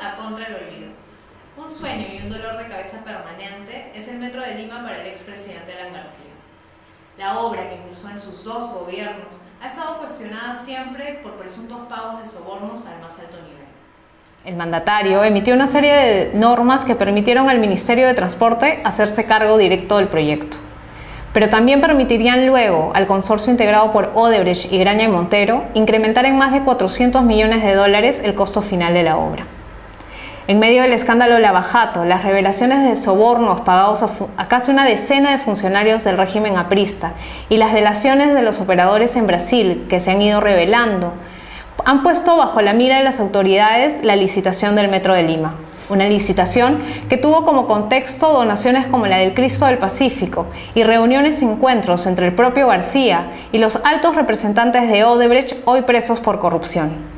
a Contra el Olvido. Un sueño y un dolor de cabeza permanente es el Metro de Lima para el expresidente Alan García. La obra que impulsó en sus dos gobiernos ha estado cuestionada siempre por presuntos pagos de sobornos al más alto nivel. El mandatario emitió una serie de normas que permitieron al Ministerio de Transporte hacerse cargo directo del proyecto, pero también permitirían luego al consorcio integrado por Odebrecht y Graña y Montero incrementar en más de $400 millones el costo final de la obra. En medio del escándalo Lavajato, las revelaciones de sobornos pagados a casi una decena de funcionarios del régimen aprista y las delaciones de los operadores en Brasil que se han ido revelando, han puesto bajo la mira de las autoridades la licitación del Metro de Lima. Una licitación que tuvo como contexto donaciones como la del Cristo del Pacífico y reuniones y encuentros entre el propio García y los altos representantes de Odebrecht hoy presos por corrupción.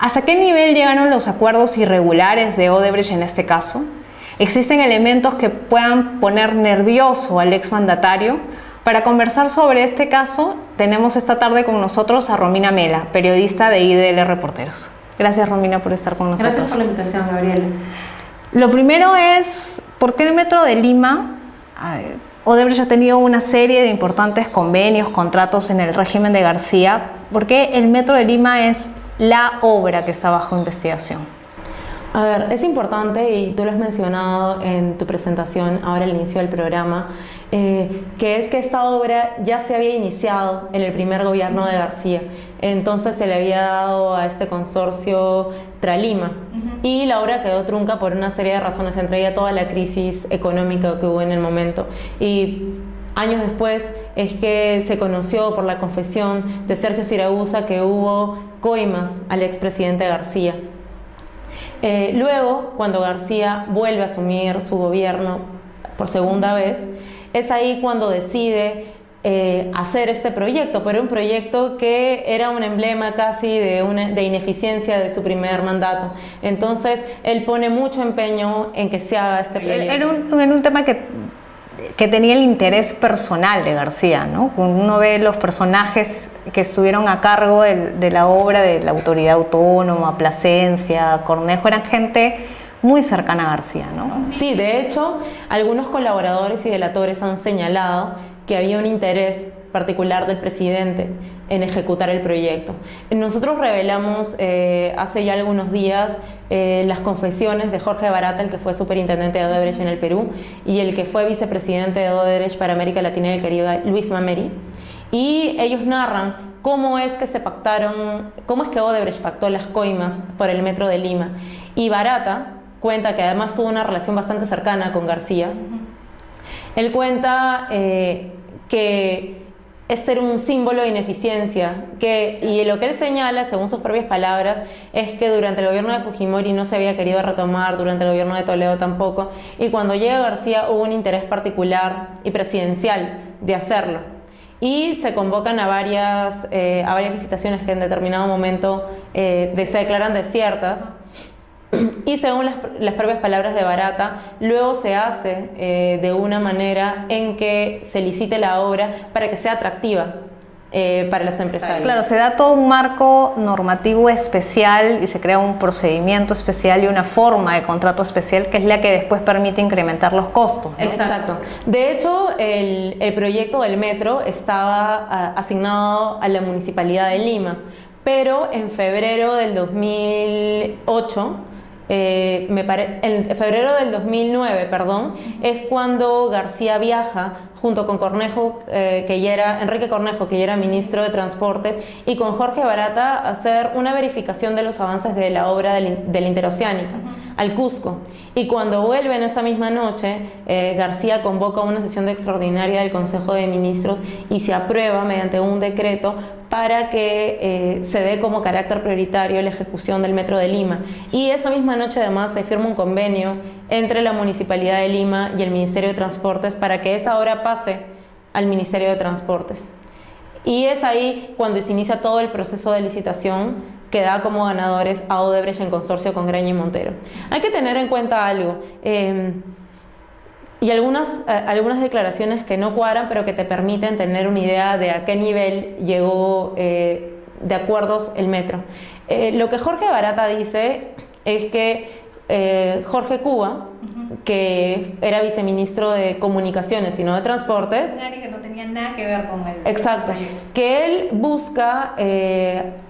¿Hasta qué nivel llegaron los acuerdos irregulares de Odebrecht en este caso? ¿Existen elementos que puedan poner nervioso al exmandatario? Para conversar sobre este caso, tenemos esta tarde con nosotros a Romina Mela, periodista de IDL Reporteros. Gracias, Romina, por estar con nosotros. Gracias por la invitación, Gabriela. Lo primero es, ¿por qué el Metro de Lima? Odebrecht ha tenido una serie de importantes convenios, contratos en el régimen de García. ¿Por qué el Metro de Lima es la obra que está bajo investigación? A ver, es importante, y tú lo has mencionado en tu presentación ahora al inicio del programa, que es que esta obra ya se había iniciado en el primer gobierno de García. Entonces se le había dado a este consorcio Tralima y la obra quedó trunca por una serie de razones, entre ellas toda la crisis económica que hubo en el momento. Y años después es que se conoció por la confesión de Sergio Siragusa que hubo coimas al expresidente García. Luego, cuando García vuelve a asumir su gobierno por segunda vez, es ahí cuando decide hacer este proyecto, pero un proyecto que era un emblema casi de ineficiencia de su primer mandato. Entonces, él pone mucho empeño en que se haga este proyecto. Era un tema que tenía el interés personal de García, ¿no? Uno ve los personajes que estuvieron a cargo de la obra de la Autoridad Autónoma, Plasencia, Cornejo, eran gente muy cercana a García, ¿no? Sí, de hecho, algunos colaboradores y delatores han señalado que había un interés particular del presidente en ejecutar el proyecto. Nosotros revelamos hace ya algunos días las confesiones de Jorge Barata, el que fue superintendente de Odebrecht en el Perú, y el que fue vicepresidente de Odebrecht para América Latina y el Caribe, Luis Mameri, y ellos narran cómo es que Odebrecht pactó las coimas por el Metro de Lima. Y Barata cuenta que además tuvo una relación bastante cercana con García. Él cuenta que este era un símbolo de ineficiencia, y lo que él señala, según sus propias palabras, es que durante el gobierno de Fujimori no se había querido retomar, durante el gobierno de Toledo tampoco, y cuando llega García hubo un interés particular y presidencial de hacerlo. Y se convocan a varias licitaciones que en determinado momento se declaran desiertas. Y según las propias palabras de Barata, luego se hace de una manera en que se licite la obra para que sea atractiva para los empresarios. Claro, se da todo un marco normativo especial y se crea un procedimiento especial y una forma de contrato especial que es la que después permite incrementar los costos, ¿no? Exacto. De hecho, el proyecto del metro estaba asignado a la Municipalidad de Lima, pero en febrero del 2008, en febrero del 2009, perdón, es cuando García viaja junto con Cornejo, Enrique Cornejo, que ya era ministro de Transportes, y con Jorge Barata a hacer una verificación de los avances de la obra de la Interoceánica al Cusco. Y cuando vuelven esa misma noche, García convoca una sesión extraordinaria del Consejo de Ministros y se aprueba mediante un decreto para que se dé como carácter prioritario la ejecución del Metro de Lima. Y esa misma noche además se firma un convenio entre la Municipalidad de Lima y el Ministerio de Transportes para que esa obra pase al Ministerio de Transportes. Y es ahí cuando se inicia todo el proceso de licitación que da como ganadores a Odebrecht en consorcio con Graña y Montero. Hay que tener en cuenta algo, y algunas declaraciones que no cuadran, pero que te permiten tener una idea de a qué nivel llegó de acuerdos el metro. Lo que Jorge Barata dice es que Jorge Cuba, que era viceministro de Comunicaciones y no de Transportes, Un área que no tenía nada que ver con el exacto, proyecto. que él busca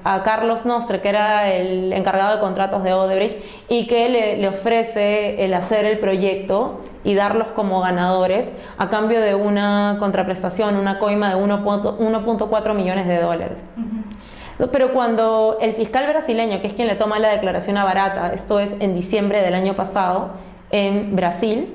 a Carlos Nostre, que era el encargado de contratos de Odebrecht, y que le ofrece el hacer el proyecto y darlos como ganadores a cambio de una contraprestación, una coima de 1.4 millones de dólares. Pero cuando el fiscal brasileño, que es quien le toma la declaración a Barata, esto es en diciembre del año pasado, en Brasil,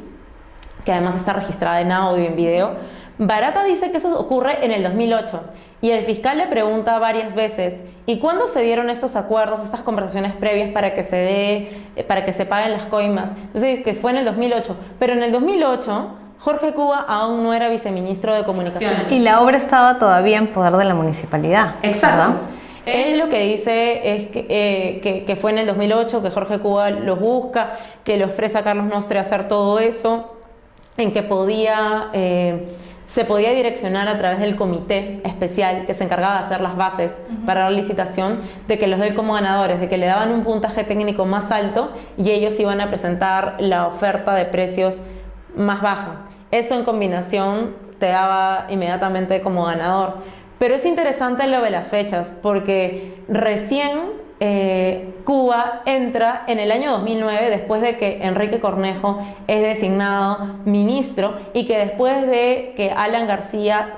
que además está registrada en audio y en video, Barata dice que eso ocurre en el 2008 y el fiscal le pregunta varias veces: ¿y cuándo se dieron estos acuerdos, estas conversaciones previas para que se paguen las coimas? Entonces dice que fue en el 2008, pero en el 2008 Jorge Cuba aún no era viceministro de Comunicaciones. Y la obra estaba todavía en poder de la municipalidad. Exacto. ¿Verdad? Él lo que dice es que fue en el 2008 que Jorge Cuba los busca, que le ofrece a Carlos Nostre hacer todo eso, en que se podía direccionar a través del comité especial que se encargaba de hacer las bases para la licitación, de que los dé como ganadores, de que le daban un puntaje técnico más alto y ellos iban a presentar la oferta de precios más baja. Eso en combinación te daba inmediatamente como ganador. Pero es interesante lo de las fechas, porque recién Cuba entra en el año 2009, después de que Enrique Cornejo es designado ministro y que después de que Alan García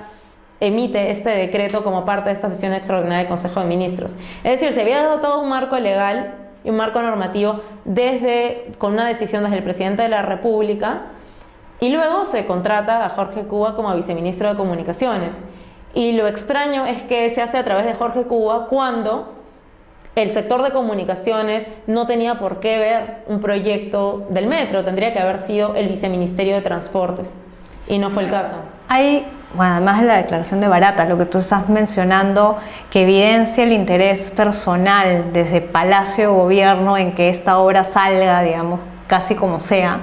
emite este decreto como parte de esta sesión extraordinaria del Consejo de Ministros. Es decir, se había dado todo un marco legal y un marco normativo con una decisión desde el presidente de la República, y luego se contrata a Jorge Cuba como viceministro de Comunicaciones. Y lo extraño es que se hace a través de Jorge Cuba cuando el sector de comunicaciones no tenía por qué ver un proyecto del metro, tendría que haber sido el viceministerio de Transportes, y no fue el caso. Bueno, además de la declaración de Barata, lo que tú estás mencionando, que evidencia el interés personal desde Palacio de Gobierno en que esta obra salga, digamos, casi como sea.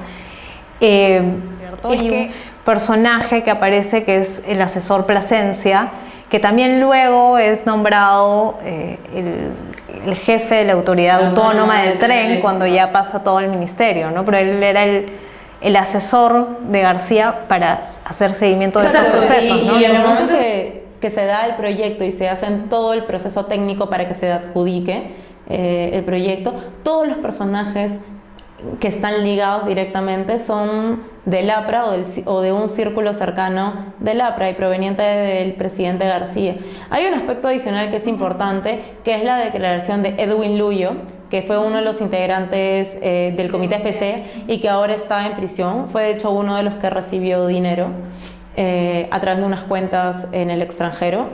¿Cierto? Y un personaje que aparece, que es el asesor Plasencia, que también luego es nombrado el jefe de la autoridad autónoma del tren cuando ya pasa todo el ministerio, ¿no? Pero él era el asesor de García para hacer seguimiento de esos procesos, ¿no? Y en el momento que se da el proyecto y se hace todo el proceso técnico para que se adjudique el proyecto, todos los personajes que están ligados directamente son del APRA o de un círculo cercano del APRA y proveniente del presidente García. Hay un aspecto adicional que es importante, que es la declaración de Edwin Luyo, que fue uno de los integrantes del comité especial y que ahora está en prisión. Fue de hecho uno de los que recibió dinero a través de unas cuentas en el extranjero.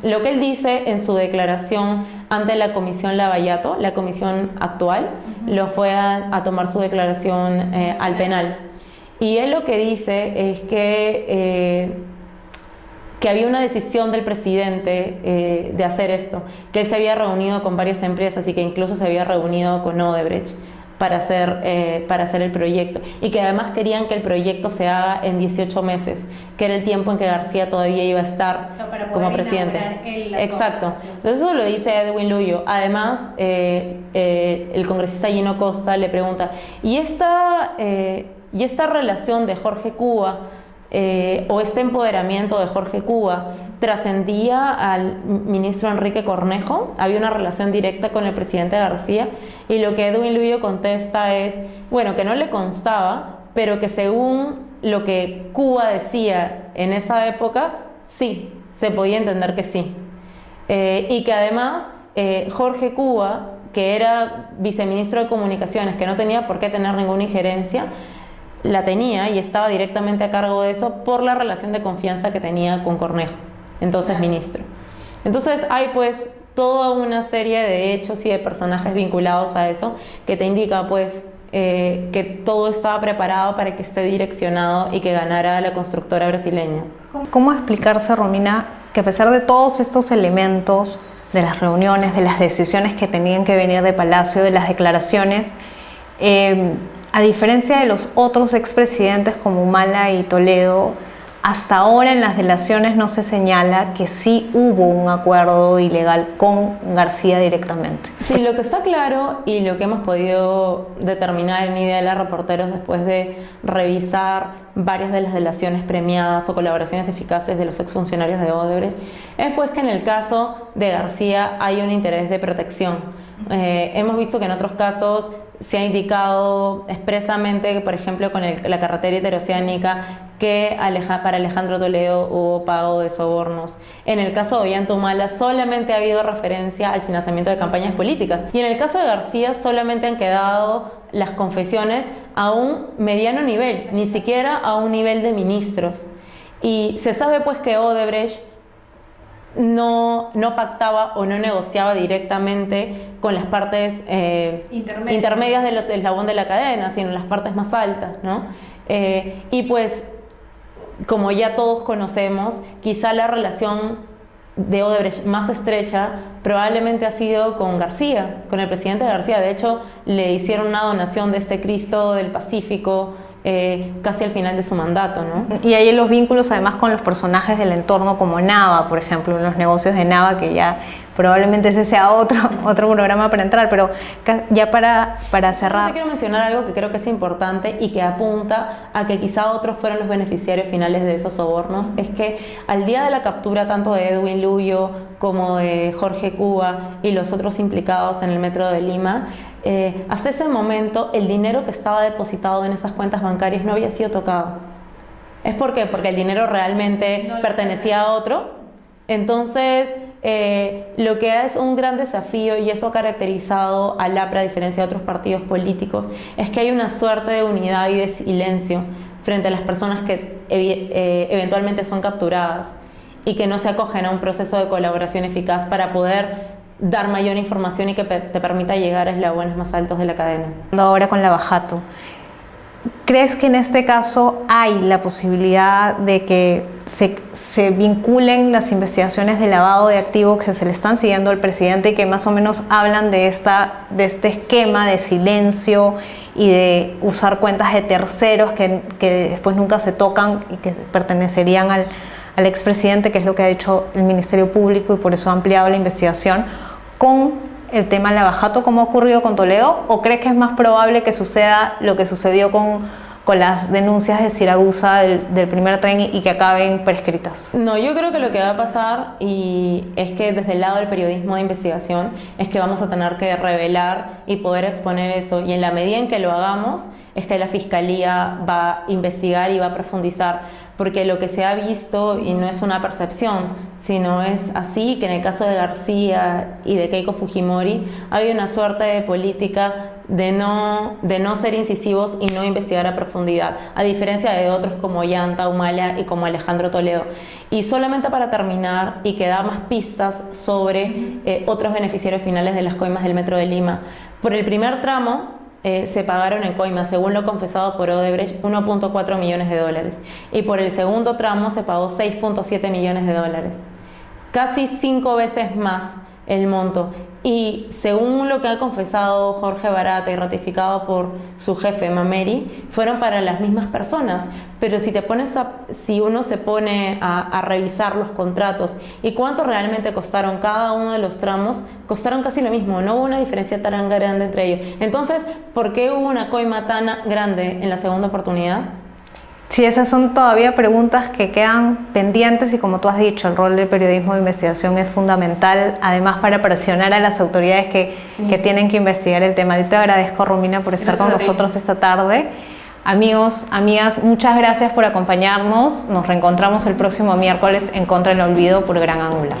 Lo que él dice en su declaración ante la comisión Lavallato, la comisión actual, lo fue a tomar su declaración al penal. Y él lo que dice es que había una decisión del presidente de hacer esto, que él se había reunido con varias empresas y que incluso se había reunido con Odebrecht para hacer el proyecto, y que además querían que el proyecto se haga en 18 meses, que era el tiempo en que García todavía iba a estar como presidente. Exacto. Entonces eso lo dice Edwin Luyo. Además, el congresista Gino Costa le pregunta: ¿y esta relación de Jorge Cuba o este empoderamiento de Jorge Cuba trascendía al ministro Enrique Cornejo? ¿Había una relación directa con el presidente García? Y lo que Edwin Luyo contesta es, bueno, que no le constaba, pero que según lo que Cuba decía en esa época, sí, se podía entender que sí. Y que además Jorge Cuba, que era viceministro de Comunicaciones, que no tenía por qué tener ninguna injerencia, la tenía y estaba directamente a cargo de eso por la relación de confianza que tenía con Cornejo, entonces ministro. Entonces hay pues toda una serie de hechos y de personajes vinculados a eso que te indica pues que todo estaba preparado para que esté direccionado y que ganara la constructora brasileña. ¿Cómo explicarse, Romina, que a pesar de todos estos elementos, de las reuniones, de las decisiones que tenían que venir de Palacio, de las declaraciones, a diferencia de los otros expresidentes como Humala y Toledo, hasta ahora en las delaciones no se señala que sí hubo un acuerdo ilegal con García directamente. Sí, lo que está claro y lo que hemos podido determinar en Ideala Reporteros después de revisar varias de las delaciones premiadas o colaboraciones eficaces de los exfuncionarios de Odebrecht es pues que en el caso de García hay un interés de protección. Hemos visto que en otros casos se ha indicado expresamente, por ejemplo, con la carretera interoceánica, que para Alejandro Toledo hubo pago de sobornos. En el caso de Ollanta-Humala solamente ha habido referencia al financiamiento de campañas políticas. Y en el caso de García solamente han quedado las confesiones a un mediano nivel, ni siquiera a un nivel de ministros. Y se sabe pues que Odebrecht no pactaba o no negociaba directamente con las partes intermedias de los eslabón de la cadena, sino las partes más altas, ¿no? Y pues, como ya todos conocemos, quizá la relación de Odebrecht más estrecha probablemente ha sido con García, con el presidente García. De hecho, le hicieron una donación de este Cristo del Pacífico casi al final de su mandato, ¿no? Y hay los vínculos además con los personajes del entorno como Nava, por ejemplo, los negocios de Nava, que ya probablemente ese sea otro programa para entrar, pero ya para cerrar. Quiero mencionar algo que creo que es importante y que apunta a que quizá otros fueron los beneficiarios finales de esos sobornos, es que al día de la captura tanto de Edwin Luyo como de Jorge Cuba y los otros implicados en el Metro de Lima, hasta ese momento el dinero que estaba depositado en esas cuentas bancarias no había sido tocado. ¿Es por qué? Porque el dinero realmente pertenecía a otro. Entonces, lo que es un gran desafío, y eso ha caracterizado al APRA a diferencia de otros partidos políticos, es que hay una suerte de unidad y de silencio frente a las personas que eventualmente son capturadas y que no se acogen a un proceso de colaboración eficaz para poder dar mayor información y que te permita llegar a eslabones más altos de la cadena. Ahora con Lavajato, ¿crees que en este caso hay la posibilidad de que se vinculen las investigaciones de lavado de activos que se le están siguiendo al presidente y que más o menos hablan de este esquema de silencio y de usar cuentas de terceros que después nunca se tocan y que pertenecerían al expresidente, que es lo que ha hecho el Ministerio Público y por eso ha ampliado la investigación con el tema Lavajato, como ha ocurrido con Toledo? ¿O crees que es más probable que suceda lo que sucedió con las denuncias de Siragusa del primer tren y que acaben prescritas? No, yo creo que lo que va a pasar, y es que desde el lado del periodismo de investigación, es que vamos a tener que revelar y poder exponer eso, y en la medida en que lo hagamos, es que la Fiscalía va a investigar y va a profundizar, porque lo que se ha visto, y no es una percepción, sino es así, que en el caso de García y de Keiko Fujimori, hay una suerte de política de no ser incisivos y no investigar a profundidad, a diferencia de otros como Ollanta-Humala y como Alejandro Toledo. Y solamente para terminar, y que da más pistas sobre otros beneficiarios finales de las coimas del Metro de Lima. Por el primer tramo, se pagaron en coimas, según lo confesado por Odebrecht, 1.4 millones de dólares. Y por el segundo tramo se pagó 6.7 millones de dólares. Casi 5 veces más el monto. Y según lo que ha confesado Jorge Barata y ratificado por su jefe Mameri, fueron para las mismas personas. Pero si uno se pone a revisar los contratos y cuánto realmente costaron cada uno de los tramos, costaron casi lo mismo, no hubo una diferencia tan grande entre ellos. Entonces, ¿por qué hubo una coima tan grande en la segunda oportunidad? Sí, esas son todavía preguntas que quedan pendientes y, como tú has dicho, el rol del periodismo de investigación es fundamental, además para presionar a las autoridades que tienen que investigar el tema. Yo te agradezco, Romina, por estar con nosotros esta tarde. Amigos, amigas, muchas gracias por acompañarnos. Nos reencontramos el próximo miércoles en Contra el Olvido por Gran Angular.